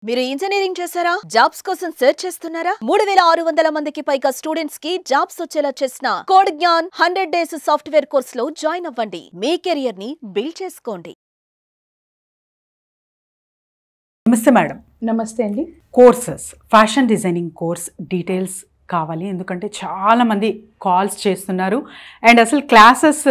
మీరు ఇంజనీరింగ్ చేశారా? జాబ్స్ కోసం సెర్చ్ చేస్తున్నారా? 3600 మందికి పైగా స్టూడెంట్స్ కి జాబ్స్ వచ్చేలా చేసిన code Gyan 100 days software course లో జాయిన్ అవ్వండి. మీ కెరియర్ ని బిల్డ్ చేసుకోండి. నమస్తే మేడం. నమస్తే అండి. Courses, fashion designing course details కావాలి, ఎందుకంటే చాలామంది కాల్స్ చేస్తున్నారు. అండ్ అసలు క్లాసెస్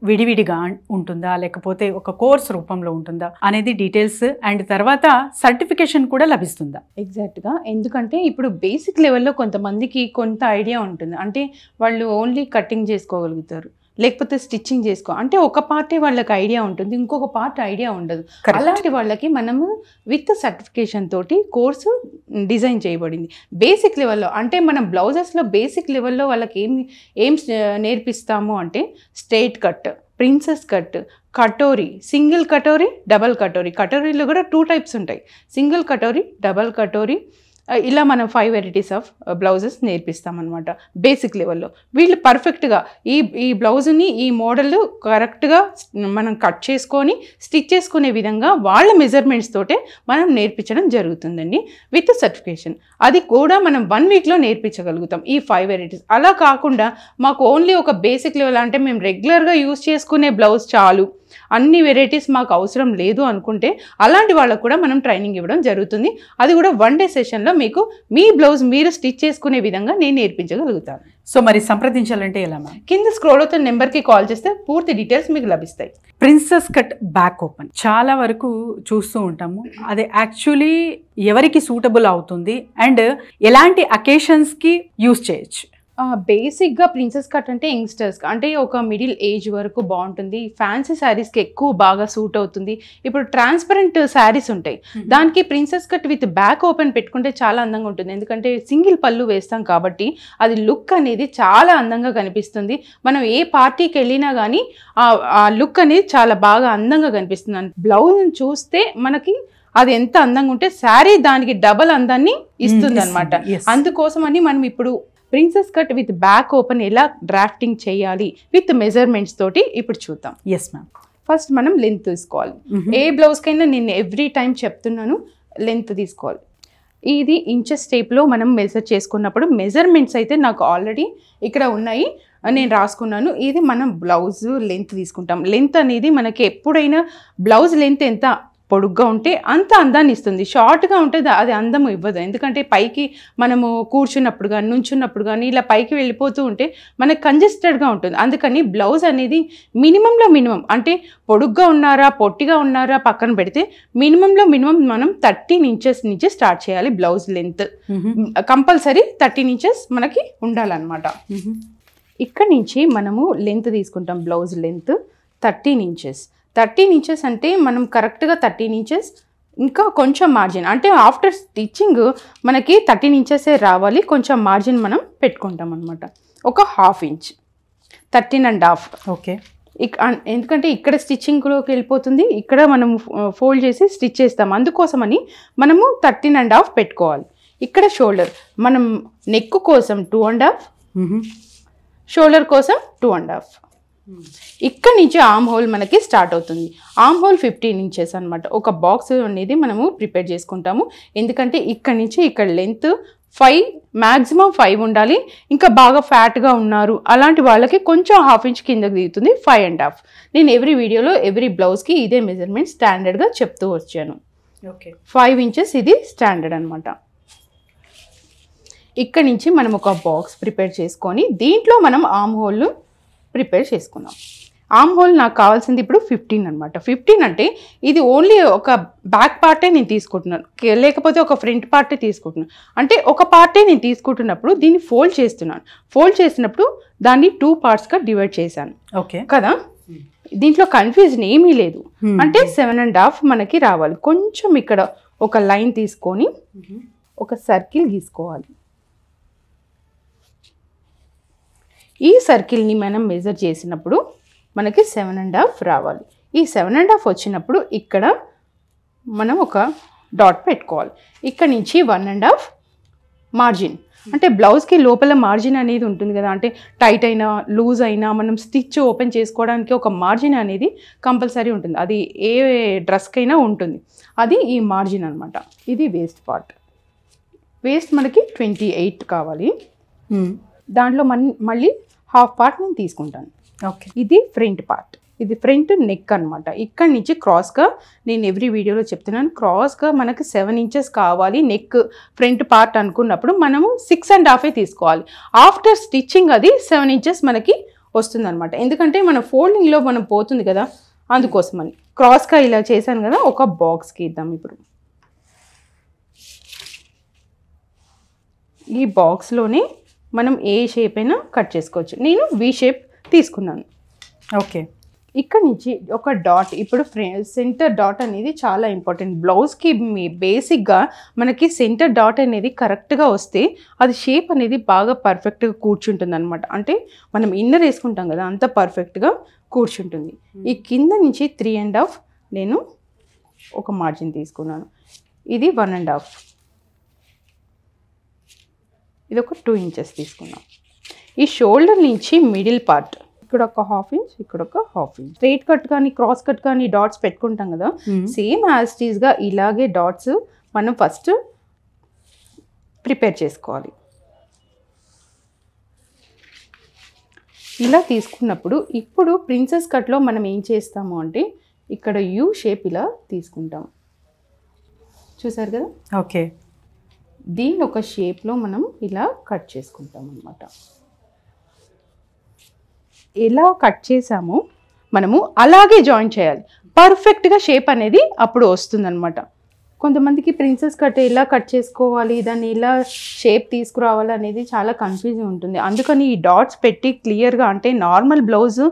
విడివిడిగా ఉంటుందా లేకపోతే ఒక కోర్స్ రూపంలో ఉంటుందా అనేది డీటెయిల్స్, అండ్ తర్వాత సర్టిఫికేషన్ కూడా లభిస్తుందా? ఎగ్జాక్ట్గా, ఎందుకంటే ఇప్పుడు బేసిక్ లెవెల్లో కొంతమందికి కొంత ఐడియా ఉంటుంది. అంటే వాళ్ళు ఓన్లీ కటింగ్ చేసుకోగలుగుతారు, లేకపోతే స్టిచ్చింగ్ అంటే ఒక పార్టే వాళ్ళకి ఐడియా ఉంటుంది, ఇంకొక పార్ట్ ఐడియా ఉండదు. అలాంటి వాళ్ళకి మనము విత్ సర్టిఫికేషన్ తోటి కోర్సు డిజైన్ చేయబడింది. బేసిక్ లెవెల్లో అంటే మనం బ్లౌజెస్లో బేసిక్ లెవెల్లో వాళ్ళకి ఏం నేర్పిస్తాము అంటే straight cut, princess cut, katori, single katori, double katori. కటోరీలో కూడా 2 టైప్స్ ఉంటాయి, సింగిల్ కటోరీ, డబల్ కటోరీ. ఇలా మనం 5 వెరైటీస్ ఆఫ్ బ్లౌజెస్ నేర్పిస్తామన్నమాట బేసిక్ లెవెల్లో. వీళ్ళు పర్ఫెక్ట్గా ఈ బ్లౌజ్ని ఈ మోడల్ కరెక్ట్గా మనం కట్ చేసుకొని స్టిచ్ చేసుకునే విధంగా వాళ్ళ మెజర్మెంట్స్ తోటే మనం నేర్పించడం జరుగుతుందండి విత్ సర్టిఫికేషన్. అది కూడా మనం 1 వీక్లో నేర్పించగలుగుతాం ఈ 5 వెరైటీస్. అలా కాకుండా మాకు ఓన్లీ ఒక బేసిక్ లెవెల్, అంటే మేము రెగ్యులర్గా యూజ్ చేసుకునే బ్లౌజ్ చాలు, అన్ని వెరైటీస్ మాకు అవసరం లేదు అనుకుంటే అలాంటి వాళ్ళకు కూడా మనం ట్రైనింగ్ ఇవ్వడం జరుగుతుంది. అది కూడా 1 డే సెషన్లో మీకు మీ బ్లౌజ్ మీరు స్టిచ్ చేసుకునే విధంగా నేను నేర్పించగలుగుతాను. సో మరి సంప్రదించాలంటే ఎలా మ్యామ్? కింద స్క్రోల్ అవుతున్న నెంబర్కి కాల్ చేస్తే పూర్తి డీటెయిల్స్ మీకు లభిస్తాయి. ప్రిన్సెస్ కట్ బ్యాక్ ఓపెన్ చాలా వరకు చూస్తూ ఉంటాము. అది యాక్చువల్లీ ఎవరికి సూటబుల్ అవుతుంది అండ్ ఎలాంటి అకేషన్స్కి యూజ్ చేయొచ్చు? బేసిక్గా ప్రిన్సెస్ కట్ అంటే యంగ్స్టర్స్కి, అంటే ఒక మిడిల్ ఏజ్ వరకు బాగుంటుంది. ఫ్యాన్సీ శారీస్కి ఎక్కువ బాగా సూట్ అవుతుంది. ఇప్పుడు ట్రాన్స్పరెంట్ శారీస్ ఉంటాయి, దానికి princess cut with back open పెట్టుకుంటే చాలా అందంగా ఉంటుంది. ఎందుకంటే సింగిల్ పళ్ళు వేస్తాం కాబట్టి అది లుక్ అనేది చాలా అందంగా కనిపిస్తుంది. మనం ఏ పార్టీకి వెళ్ళినా కానీ ఆ లుక్ అనేది చాలా బాగా అందంగా కనిపిస్తుంది. బ్లౌజ్ చూస్తే మనకి అది ఎంత అందంగా ఉంటే శారీ దానికి డబల్ అందాన్ని ఇస్తుంది అనమాట. అందుకోసమని మనం ఇప్పుడు princess cut with back open ఎలా డ్రాఫ్టింగ్ చేయాలి విత్ మెజర్మెంట్స్ తోటి ఇప్పుడు చూద్దాం. Yes ma'am. ఫస్ట్ మనం లెంత్ తీసుకోవాలి. ఏ బ్లౌజ్కైనా నేను ఎవ్రీ టైం చెప్తున్నాను, లెంత్ తీసుకోవాలి. ఇది ఇంచెస్ టేప్లో మనం మెజర్ చేసుకున్నప్పుడు మెజర్మెంట్స్ అయితే నాకు ఆల్రెడీ ఇక్కడ ఉన్నాయి, నేను రాసుకున్నాను. ఇది మనం బ్లౌజ్ లెంత్ తీసుకుంటాం. లెంత్ అనేది మనకి ఎప్పుడైనా బ్లౌజ్ లెంత్ ఎంత పొడుగ్గా ఉంటే అంత అందాన్ని ఇస్తుంది. షార్ట్గా ఉంటే అది అందం ఇవ్వదు. ఎందుకంటే పైకి మనము కూర్చున్నప్పుడు కానీ నుంచున్నప్పుడు కానీ ఇలా పైకి వెళ్ళిపోతూ ఉంటే మనకు కంజెస్టెడ్గా ఉంటుంది. అందుకని బ్లౌజ్ అనేది మినిమంలో మినిమం, అంటే పొడుగ్గా ఉన్నారా పొట్టిగా ఉన్నారా పక్కన పెడితే మినిమంలో మినిమం మనం 13 ఇంచెస్ నుంచి స్టార్ట్ చేయాలి. బ్లౌజ్ లెంత్ కంపల్సరీ 13 ఇంచెస్ మనకి ఉండాలన్నమాట. ఇక్కడ నుంచి మనము లెంత్ తీసుకుంటాం. Blouse length 13 inches. 13 ఇంచెస్ అంటే మనం కరెక్ట్గా 13 ఇంచెస్ ఇంకా కొంచెం మార్జిన్, అంటే ఆఫ్టర్ స్టిచ్చింగ్ మనకి 13 ఇంచెసే రావాలి, కొంచెం మార్జిన్ మనం పెట్టుకుంటాం అనమాట. ఒక 1/2 ఇంచ్, 13.5. ఓకే. ఎందుకంటే ఇక్కడ స్టిచ్చింగ్లోకి వెళ్ళిపోతుంది, ఇక్కడ మనం ఫోల్డ్ చేసి స్టిచ్ చేస్తాం. అందుకోసమని మనము 13.5 పెట్టుకోవాలి. ఇక్కడ షోల్డర్, మనం నెక్ కోసం 2.5, షోల్డర్ కోసం 2.5. ఇక్కడ నుంచి ఆర్మ్ హోల్ మనకి స్టార్ట్ అవుతుంది. ఆర్మ్ హోల్ 15 ఇంచెస్ అనమాట. ఒక బాక్స్ అనేది మనము ప్రిపేర్ చేసుకుంటాము. ఎందుకంటే ఇక్కడ నుంచి ఇక్కడ లెంత్ 5, మ్యాక్సిమం 5 ఉండాలి. ఇంకా బాగా ఫ్యాట్గా ఉన్నారు అలాంటి వాళ్ళకి కొంచెం 1/2 ఇంచ్ కిందకి దిగుతుంది, 5.5. నేను ఎవ్రీ వీడియోలో ఎవ్రీ బ్లౌజ్కి ఇదే మెజర్మెంట్ స్టాండర్డ్గా చెప్తూ వచ్చాను. ఓకే. 5 ఇంచెస్ ఇది స్టాండర్డ్ అనమాట. ఇక్కడ నుంచి మనం ఒక బాక్స్ ప్రిపేర్ చేసుకొని దీంట్లో మనం ఆర్మ్ హోల్ ప్రిపేర్ చేసుకున్నాం. ఆర్మ్ హోల్ నాకు కావాల్సింది ఇప్పుడు 15 అనమాట. 15 అంటే ఇది ఓన్లీ ఒక బ్యాక్ పార్టే నేను తీసుకుంటున్నాను, లేకపోతే ఒక ఫ్రంట్ పార్టే తీసుకుంటున్నాను. అంటే ఒక పార్టే నేను తీసుకుంటున్నప్పుడు దీన్ని ఫోల్డ్ చేస్తున్నాను. ఫోల్డ్ చేసినప్పుడు దాన్ని 2 పార్ట్స్గా డివైడ్ చేశాను. ఓకే కదా, దీంట్లో కన్ఫ్యూజన్ ఏమీ లేదు. అంటే 7.5 మనకి రావాలి. కొంచెం ఇక్కడ ఒక లైన్ తీసుకొని ఒక సర్కిల్ గీసుకోవాలి. ఈ సర్కిల్ని మనం మెజర్ చేసినప్పుడు మనకి 7.5 రావాలి. ఈ 7.5 వచ్చినప్పుడు ఇక్కడ మనం ఒక డాట్ పెట్టుకోవాలి. ఇక్కడ నుంచి 1.5 మార్జిన్. అంటే బ్లౌజ్కి లోపల మార్జిన్ అనేది ఉంటుంది కదా, అంటే టైట్ అయినా లూజ్ అయినా మనం స్టిచ్ ఓపెన్ చేసుకోవడానికి ఒక మార్జిన్ అనేది కంపల్సరీ ఉంటుంది. అది ఏ డ్రెస్కైనా ఉంటుంది. అది ఈ మార్జిన్ అనమాట. ఇది వేస్ట్ పార్ట్. వేస్ట్ మనకి 28 కావాలి. దాంట్లో మళ్ళీ హాఫ్ పార్ట్ నేను తీసుకుంటాను. ఓకే. ఇది ఫ్రంట్ పార్ట్. ఇది ఫ్రంట్ నెక్ అనమాట. ఇక్కడి నుంచి క్రాస్గా, నేను ఎవ్రీ వీడియోలో చెప్తున్నాను, క్రాస్గా మనకు 7 ఇంచెస్ కావాలి నెక్ ఫ్రంట్ పార్ట్ అనుకున్నప్పుడు మనము 6.5 తీసుకోవాలి. ఆఫ్టర్ స్టిచ్చింగ్ అది 7 ఇంచెస్ మనకి వస్తుంది అనమాట. ఎందుకంటే మన ఫోల్డింగ్లో మనం పోతుంది కదా, అందుకోసమని క్రాస్గా ఇలా చేశాను కదా. ఒక బాక్స్కి ఇద్దాం. ఇప్పుడు ఈ బాక్స్లోనే మనం ఏ షేప్ అయినా కట్ చేసుకోవచ్చు. నేను వి షేప్ తీసుకున్నాను. ఓకే. ఇక్కడ నుంచి ఒక డాట్. ఇప్పుడు సెంటర్ డాట్ అనేది చాలా ఇంపార్టెంట్. బ్లౌజ్కి బేసిక్గా మనకి సెంటర్ డాట్ అనేది కరెక్ట్గా వస్తే అది షేప్ అనేది బాగా పర్ఫెక్ట్గా కూర్చుంటుంది అనమాట. అంటే మనం ఇన్నర్ వేసుకుంటాం కదా, అంత పర్ఫెక్ట్గా కూర్చుంటుంది. ఈ కింద నుంచి 3.5 నేను ఒక మార్జిన్ తీసుకున్నాను. ఇది 1.5. ఇది ఒక 2 ఇంచెస్ తీసుకున్నాం. ఈ షోల్డర్ నుంచి మిడిల్ పార్ట్ ఇక్కడ ఒక 1/2 ఇంచ్, ఇక్కడ ఒక 1/2 ఇంచ్. స్ట్రైట్ కట్ కానీ క్రాస్ కట్ కానీ డాట్స్ పెట్టుకుంటాం కదా, సేమ్ యాజ్ ఇట్ ఈస్గా ఇలాగే డాట్స్ మనం ఫస్ట్ ప్రిపేర్ చేసుకోవాలి. ఇలా తీసుకున్నప్పుడు ఇప్పుడు ప్రిన్సెస్ కట్లో మనం ఏం చేస్తాము అంటే ఇక్కడ యూ షేప్ ఇలా తీసుకుంటాం. చూసారు కదా. ఓకే. దీన్ని ఒక షేప్లో మనం ఇలా కట్ చేసుకుంటాం అన్నమాట. ఎలా కట్ చేసామో మనము అలాగే జాయిన్ చేయాలి. పర్ఫెక్ట్గా షేప్ అనేది అప్పుడు వస్తుందన్నమాట. కొంతమందికి ప్రిన్సెస్ కట్ ఎలా కట్ చేసుకోవాలి, దాన్ని ఎలా షేప్ తీసుకురావాలి అనేది చాలా కన్ఫ్యూజన్ ఉంటుంది. అందుకని ఈ డాట్స్ పెట్టి క్లియర్గా, అంటే నార్మల్ బ్లౌజ్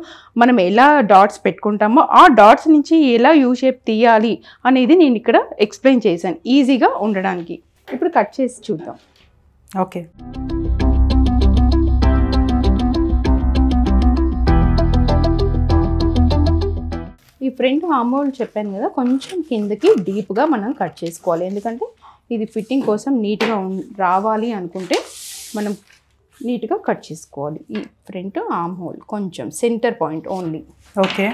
మనం ఎలా డాట్స్ పెట్టుకుంటామో ఆ డాట్స్ నుంచి ఎలా యూ షేప్ తీయాలి అనేది నేను ఇక్కడ ఎక్స్ప్లెయిన్ చేశాను ఈజీగా ఉండడానికి. ఇప్పుడు కట్ చేసి చూద్దాం. ఓకే. ఈ ఫ్రంట్ ఆర్మ్ హోల్ చెప్పాను కదా, కొంచెం కిందకి డీప్గా మనం కట్ చేసుకోవాలి. ఎందుకంటే ఇది ఫిట్టింగ్ కోసం నీట్గా రావాలి అనుకుంటే మనం నీట్గా కట్ చేసుకోవాలి. ఈ ఫ్రంట్ ఆర్మ్ హోల్ కొంచెం centre point only. Okay.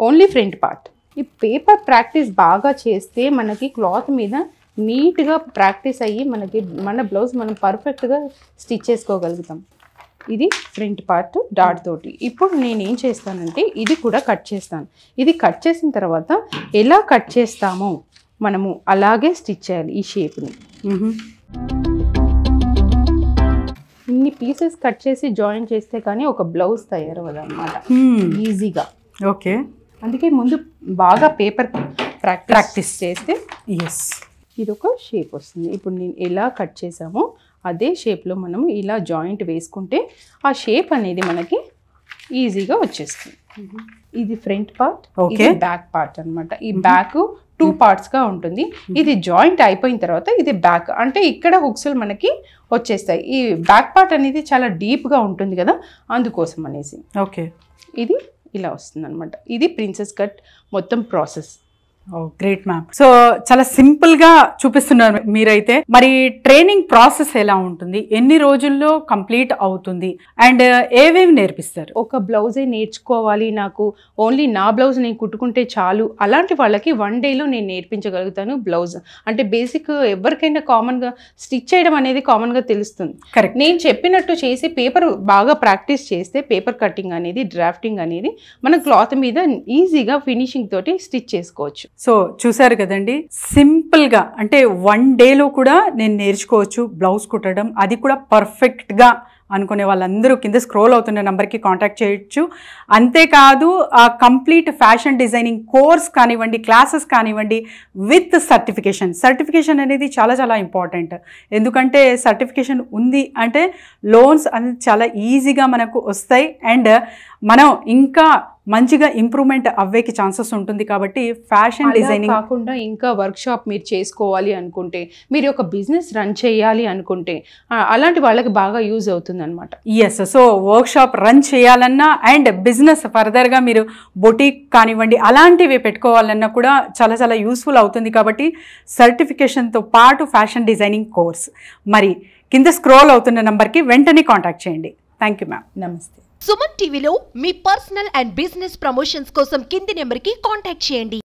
Only front part. ఈ పేపర్ ప్రాక్టీస్ బాగా చేస్తే మనకి క్లాత్ మీద నీట్గా ప్రాక్టీస్ అయ్యి మన బ్లౌజ్ మనం పర్ఫెక్ట్గా స్టిచ్ చేసుకోగలుగుతాం. ఇది ఫ్రంట్ పార్ట్ డాట్ తోటి. ఇప్పుడు నేను ఏం చేస్తానంటే ఇది కూడా కట్ చేస్తాను. ఇది కట్ చేసిన తర్వాత ఎలా కట్ చేస్తామో మనము అలాగే స్టిచ్ చేయాలి ఈ షేప్ని. ఇన్ని పీసెస్ కట్ చేసి జాయిన్ చేస్తే కానీ ఒక బ్లౌజ్ తయారవ్వదు అన్నమాట ఈజీగా. ఓకే. అందుకే ముందు బాగా పేపర్ ప్రాక్టీస్ చేస్తే ఇది ఒక షేప్ వస్తుంది. ఇప్పుడు నేను ఎలా కట్ చేసామో అదే షేప్లో మనం ఇలా జాయింట్ వేసుకుంటే ఆ షేప్ అనేది మనకి ఈజీగా వచ్చేస్తుంది. ఇది ఫ్రంట్ పార్ట్, ఇది బ్యాక్ పార్ట్ అన్నమాట. ఈ బ్యాక్ 2 పార్ట్స్గా ఉంటుంది. ఇది జాయింట్ అయిపోయిన తర్వాత ఇది బ్యాక్, అంటే ఇక్కడ హుక్స్లు మనకి వచ్చేస్తాయి. ఈ బ్యాక్ పార్ట్ అనేది చాలా డీప్గా ఉంటుంది కదా, అందుకోసం అనేసి. ఓకే. ఇది ఇలా వస్తుంది అనమాట. ఇది ప్రిన్సెస్ కట్ మొత్తం ప్రాసెస్. Great ma'am. సో చాలా సింపుల్ గా చూపిస్తున్నారు మీరైతే. మరి ట్రైనింగ్ ప్రాసెస్ ఎలా ఉంటుంది, ఎన్ని రోజుల్లో కంప్లీట్ అవుతుంది, అండ్ ఏవేవి నేర్పిస్తారు? ఒక బ్లౌజే నేర్చుకోవాలి, నాకు ఓన్లీ నా బ్లౌజ్ నేను కుట్టుకుంటే చాలు, అలాంటి వాళ్ళకి 1 డేలో నేను నేర్పించగలుగుతాను బ్లౌజ్. అంటే బేసిక్ ఎవరికైనా కామన్గా స్టిచ్ చేయడం అనేది కామన్గా తెలుస్తుంది. కరెక్ట్. నేను చెప్పినట్టు చేసి పేపర్ బాగా ప్రాక్టీస్ చేస్తే పేపర్ కటింగ్ అనేది, డ్రాఫ్టింగ్ అనేది మన క్లాత్ మీద ఈజీగా ఫినిషింగ్ తోటి స్టిచ్ చేసుకోవచ్చు. సో చూసారు కదండి, సింపుల్ గా అంటే 1 డేలో కూడా నేను నేర్చుకోవచ్చు బ్లౌజ్ కుట్టడం, అది కూడా పర్ఫెక్ట్ గా అనుకునే వాళ్ళందరూ కింద స్క్రోల్ అవుతున్న నెంబర్కి కాంటాక్ట్ చేయొచ్చు. అంతేకాదు ఆ కంప్లీట్ ఫ్యాషన్ డిజైనింగ్ కోర్స్ కానివ్వండి, క్లాసెస్ కానివ్వండి, విత్ సర్టిఫికేషన్ అనేది చాలా చాలా ఇంపార్టెంట్. ఎందుకంటే సర్టిఫికేషన్ ఉంది అంటే లోన్స్ అనేది చాలా ఈజీగా మనకు వస్తాయి. అండ్ మనం ఇంకా మంచిగా ఇంప్రూవ్మెంట్ అవ్వేకి ఛాన్సెస్ ఉంటుంది. కాబట్టి ఫ్యాషన్ డిజైనింగ్ కాకుండా ఇంకా వర్క్ షాప్ మీరు చేసుకోవాలి అనుకుంటే, మీరు ఒక బిజినెస్ రన్ చేయాలి అనుకుంటే అలాంటి వాళ్ళకి బాగా యూజ్ అవుతుంది అనమాట. Yes, so workshop run చేయాలన్నా అండ్ బిజినెస్ ఫర్దర్గా మీరు బొటీక్ కానివ్వండి అలాంటివి పెట్టుకోవాలన్నా కూడా చాలా చాలా యూస్ఫుల్ అవుతుంది. కాబట్టి సర్టిఫికేషన్తో పాటు ఫ్యాషన్ డిజైనింగ్ కోర్స్ మరి కింద స్క్రోల్ అవుతున్న నంబర్కి వెంటనే కాంటాక్ట్ చేయండి. Thank you ma'am. నమస్తే. సుమన్ టీవీలో మీ పర్సనల్ అండ్ బిజినెస్ ప్రమోషన్స్ కోసం కింది నెంబర్కి కాంటాక్ట్ చేయండి.